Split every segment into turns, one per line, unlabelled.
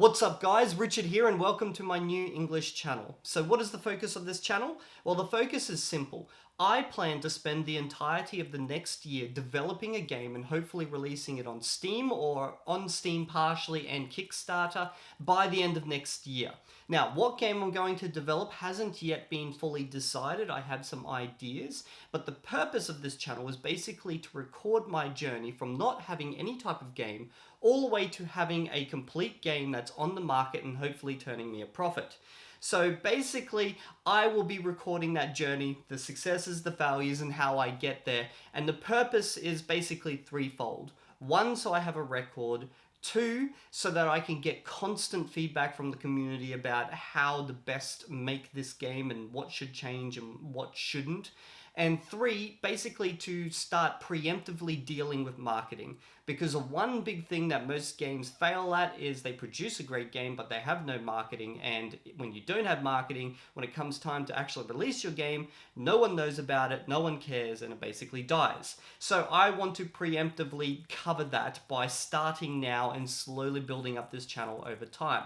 What's up guys, Richard here and welcome to my new English channel. So what is the focus of this channel? Well, the focus is simple. I plan to spend the entirety of the next year developing a game and hopefully releasing it on Steam or on Steam partially and Kickstarter by the end of next year. Now, what game I'm going to develop hasn't yet been fully decided. I have some ideas, but the purpose of this channel is basically to record my journey from not having any type of game all the way to having a complete game that's on the market and hopefully turning me a profit. So basically, I will be recording that journey, the successes, the failures, and how I get there. And the purpose is basically threefold. One, so I have a record. Two, so that I can get constant feedback from the community about how to best make this game and what should change and what shouldn't. And three, basically to start preemptively dealing with marketing. Because one big thing that most games fail at is they produce a great game, but they have no marketing. And when you don't have marketing, when it comes time to actually release your game, no one knows about it, no one cares, and it basically dies. So I want to preemptively cover that by starting now and slowly building up this channel over time.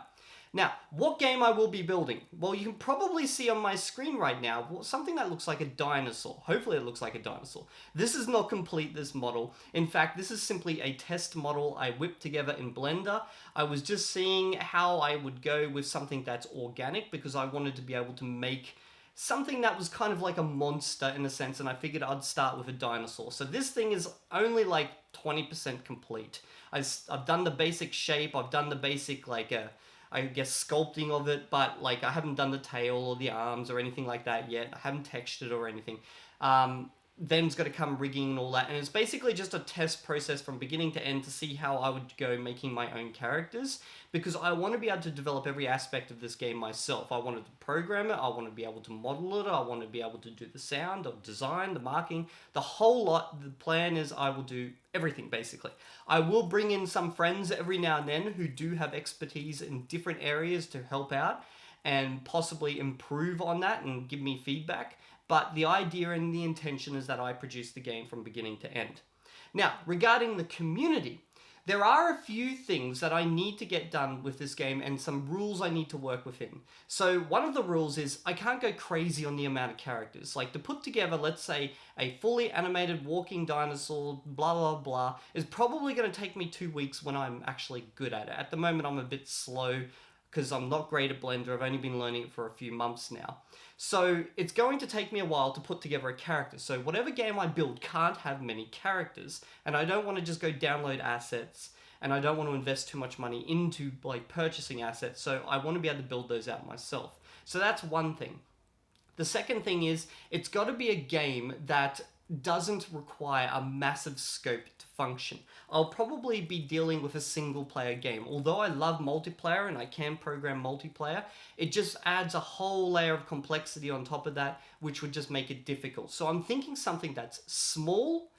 Now, what game I will be building? Well, you can probably see on my screen right now something that looks like a dinosaur. Hopefully it looks like a dinosaur. This is not complete, this model. In fact, this is simply a test model I whipped together in Blender. I was just seeing how I would go with something that's organic because I wanted to be able to make something that was kind of like a monster in a sense, and I figured I'd start with a dinosaur. So this thing is only like 20% complete. I've done the basic shape, I've done the basic I guess sculpting of it, but like I haven't done the tail or the arms or anything like that yet. I haven't textured or anything. Then it's got to come rigging and all that, and it's basically just a test process from beginning to end to see how I would go making my own characters, because I want to be able to develop every aspect of this game myself. I wanted to program it, I want to be able to model it, I want to be able to do the sound or design, the marking, the whole lot. The plan is I will do everything basically. I will bring in some friends every now and then who do have expertise in different areas to help out and possibly improve on that and give me feedback. But the idea and the intention is that I produce the game from beginning to end. Now, regarding the community, there are a few things that I need to get done with this game and some rules I need to work within. So one of the rules is I can't go crazy on the amount of characters. Like to put together, let's say, a fully animated walking dinosaur, blah, blah, blah, is probably going to take me 2 weeks when I'm actually good at it. At the moment, I'm a bit slow because I'm not great at Blender. I've only been learning it for a few months now. So it's going to take me a while to put together a character. So whatever game I build can't have many characters, and I don't want to just go download assets, and I don't want to invest too much money into like purchasing assets, so I want to be able to build those out myself. So that's one thing. The second thing is it's got to be a game that doesn't require a massive scope to function. I'll probably be dealing with a single player game. Although I love multiplayer and I can program multiplayer, it just adds a whole layer of complexity on top of that, which would just make it difficult. So I'm thinking something that's small,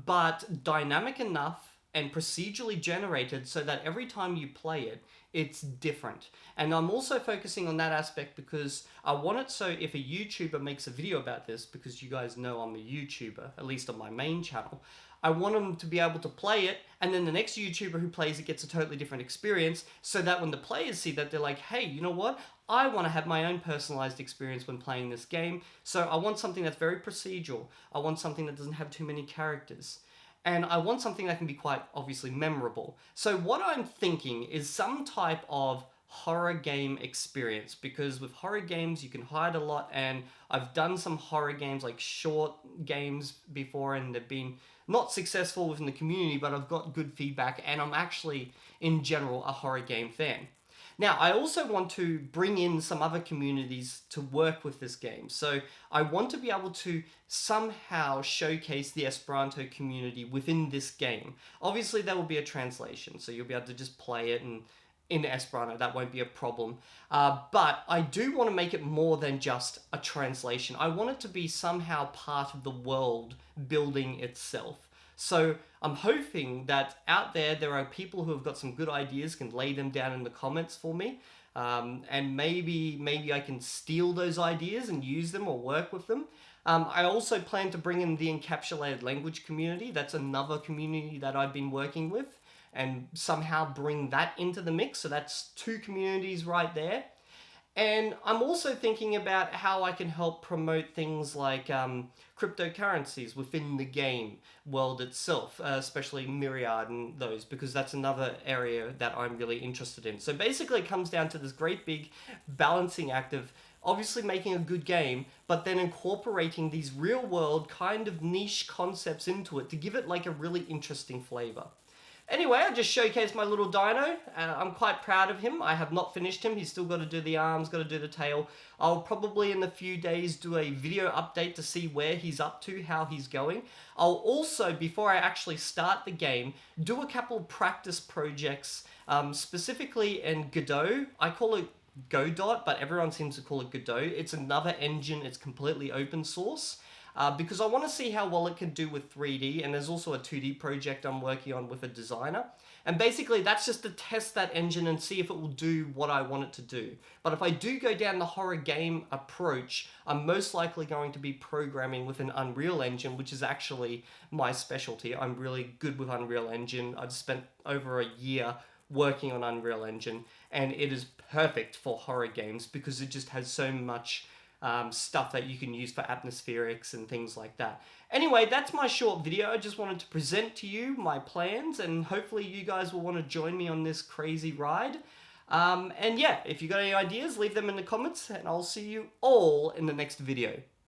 but dynamic enough and procedurally generated so that every time you play it, it's different. And I'm also focusing on that aspect because I want it so if a YouTuber makes a video about this, because you guys know I'm a YouTuber, at least on my main channel, I want them to be able to play it, and then the next YouTuber who plays it gets a totally different experience, so that when the players see that, they're like, hey, you know what? I want to have my own personalized experience when playing this game, so I want something that's very procedural. I want something that doesn't have too many characters. And I want something that can be quite obviously memorable. So what I'm thinking is some type of horror game experience, because with horror games you can hide a lot, and I've done some horror games, like short games before, and they've been not successful within the community, but I've got good feedback, and I'm actually in general a horror game fan. Now, I also want to bring in some other communities to work with this game. So I want to be able to somehow showcase the Esperanto community within this game. Obviously, there will be a translation, so you'll be able to just play it in Esperanto. That won't be a problem. But I do want to make it more than just a translation. I want it to be somehow part of the world building itself. So I'm hoping that out there are people who have got some good ideas, can lay them down in the comments for me. And maybe I can steal those ideas and use them or work with them. I also plan to bring in the Encapsulated Language community. That's another community that I've been working with. and somehow bring that into the mix. So that's 2 communities right there. And I'm also thinking about how I can help promote things like cryptocurrencies within the game world itself, especially Myriad and those, because that's another area that I'm really interested in. So basically, it comes down to this great big balancing act of obviously making a good game, but then incorporating these real world kind of niche concepts into it to give it like a really interesting flavor. Anyway, I just showcased my little dino. I'm quite proud of him. I have not finished him. He's still got to do the arms, got to do the tail. I'll probably in a few days do a video update to see where he's up to, how he's going. I'll also, before I actually start the game, do a couple of practice projects, specifically in Godot. I call it Godot, but everyone seems to call it Godot. It's another engine. It's completely open source. Because I want to see how well it can do with 3D, and there's also a 2D project I'm working on with a designer. And basically that's just to test that engine and see if it will do what I want it to do. But if I do go down the horror game approach, I'm most likely going to be programming with an Unreal Engine, which is actually my specialty. I'm really good with Unreal Engine. I've spent over a year working on Unreal Engine, and it is perfect for horror games because it just has so much stuff that you can use for atmospherics and things like that. Anyway, that's my short video. I just wanted to present to you my plans, and hopefully you guys will want to join me on this crazy ride. And yeah, if you got any ideas, leave them in the comments, and I'll see you all in the next video.